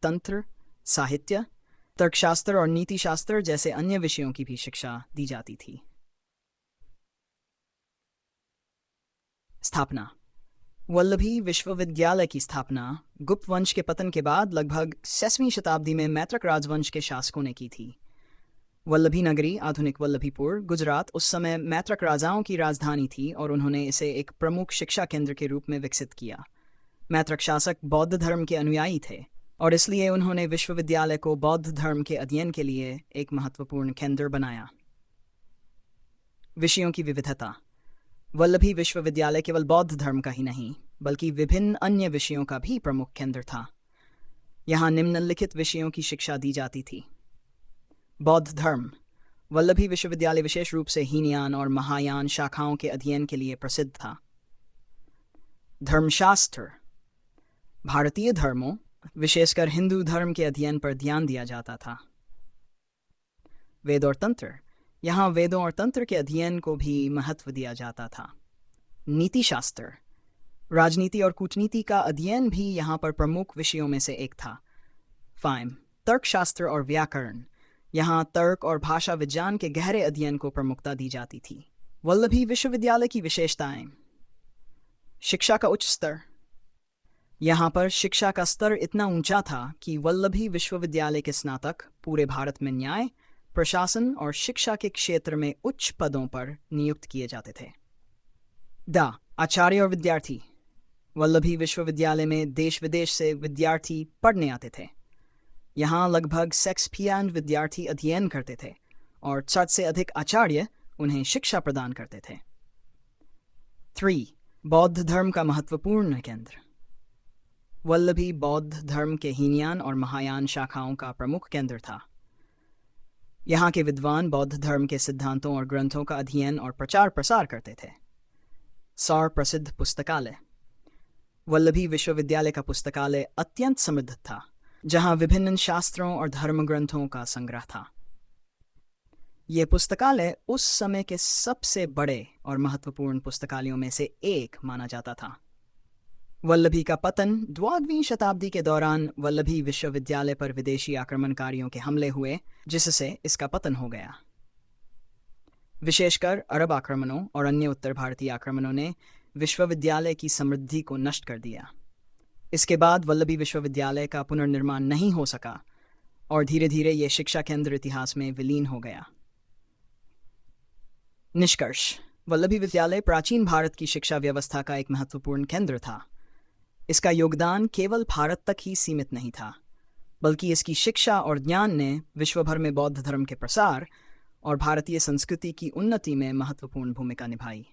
तंत्र, साहित्य, तर्कशास्त्र और नीतिशास्त्र जैसे अन्य विषयों की भी शिक्षा दी जाती थी। स्थापना। वल्लभी विश्वविद्यालय की स्थापना गुप्त वंश के पतन के बाद लगभग 6वीं शताब्दी में मैत्रक राजवंश के शासकों ने की थी। वल्लभी नगरी, आधुनिक वल्लभीपुर, गुजरात, उस समय मैत्रक राजाओं की राजधानी थी और उन्होंने इसे एक प्रमुख शिक्षा केंद्र के रूप में विकसित किया। मैत्रक शासक बौद्ध धर्म के अनुयायी थे और इसलिए उन्होंने विश्वविद्यालय को बौद्ध धर्म के अध्ययन के लिए एक महत्वपूर्ण केंद्र बनाया। विषयों की विविधता। वल्लभी विश्वविद्यालय केवल बौद्ध धर्म का ही नहीं बल्कि विभिन्न अन्य विषयों का भी प्रमुख केंद्र था। यहाँ निम्नलिखित विषयों की शिक्षा दी जाती थी। बौद्ध धर्म। वल्लभी विश्वविद्यालय विशेष रूप से हीनयान और महायान शाखाओं के अध्ययन के लिए प्रसिद्ध था। धर्मशास्त्र। भारतीय धर्मों, विशेषकर हिंदू धर्म के अध्ययन पर ध्यान दिया जाता था। वेद और तंत्र। यहाँ वेदों और तंत्र के अध्ययन को भी महत्व दिया जाता था। नीतिशास्त्र। राजनीति और कूटनीति का अध्ययन भी यहाँ पर प्रमुख विषयों में से एक था। तर्कशास्त्र और व्याकरण। यहाँ तर्क और भाषा विज्ञान के गहरे अध्ययन को प्रमुखता दी जाती थी। वल्लभी विश्वविद्यालय की विशेषताएं। शिक्षा का उच्च स्तर। यहाँ पर शिक्षा का स्तर इतना ऊंचा था कि वल्लभी विश्वविद्यालय के स्नातक पूरे भारत में न्याय, प्रशासन और शिक्षा के क्षेत्र में उच्च पदों पर नियुक्त किए जाते थे। आचार्य और विद्यार्थी। वल्लभी विश्वविद्यालय में देश विदेश से विद्यार्थी पढ़ने आते थे। यहाँ लगभग 6,000 विद्यार्थी अध्ययन करते थे और 60 से अधिक आचार्य उन्हें शिक्षा प्रदान करते थे। 3. बौद्ध धर्म का महत्वपूर्ण केंद्र। वल्लभी बौद्ध धर्म के हीनयान और महायान शाखाओं का प्रमुख केंद्र था। यहाँ के विद्वान बौद्ध धर्म के सिद्धांतों और ग्रंथों का अध्ययन और प्रचार प्रसार करते थे। सार प्रसिद्ध पुस्तकालय। वल्लभी विश्वविद्यालय का पुस्तकालय अत्यंत समृद्ध था, जहाँ विभिन्न शास्त्रों और धर्म ग्रंथों का संग्रह था। ये पुस्तकालय उस समय के सबसे बड़े और महत्वपूर्ण पुस्तकालयों में से एक माना जाता था। वल्लभी का पतन। 12वीं शताब्दी के दौरान वल्लभी विश्वविद्यालय पर विदेशी आक्रमणकारियों के हमले हुए, जिससे इसका पतन हो गया। विशेषकर अरब आक्रमणों और अन्य उत्तर भारतीय आक्रमणों ने विश्वविद्यालय की समृद्धि को नष्ट कर दिया। इसके बाद वल्लभी विश्वविद्यालय का पुनर्निर्माण नहीं हो सका और धीरे धीरे ये शिक्षा केंद्र इतिहास में विलीन हो गया। निष्कर्ष। वल्लभी विद्यालय प्राचीन भारत की शिक्षा व्यवस्था का एक महत्वपूर्ण केंद्र था। इसका योगदान केवल भारत तक ही सीमित नहीं था, बल्कि इसकी शिक्षा और ज्ञान ने विश्व भर में बौद्ध धर्म के प्रसार और भारतीय संस्कृति की उन्नति में महत्वपूर्ण भूमिका निभाई।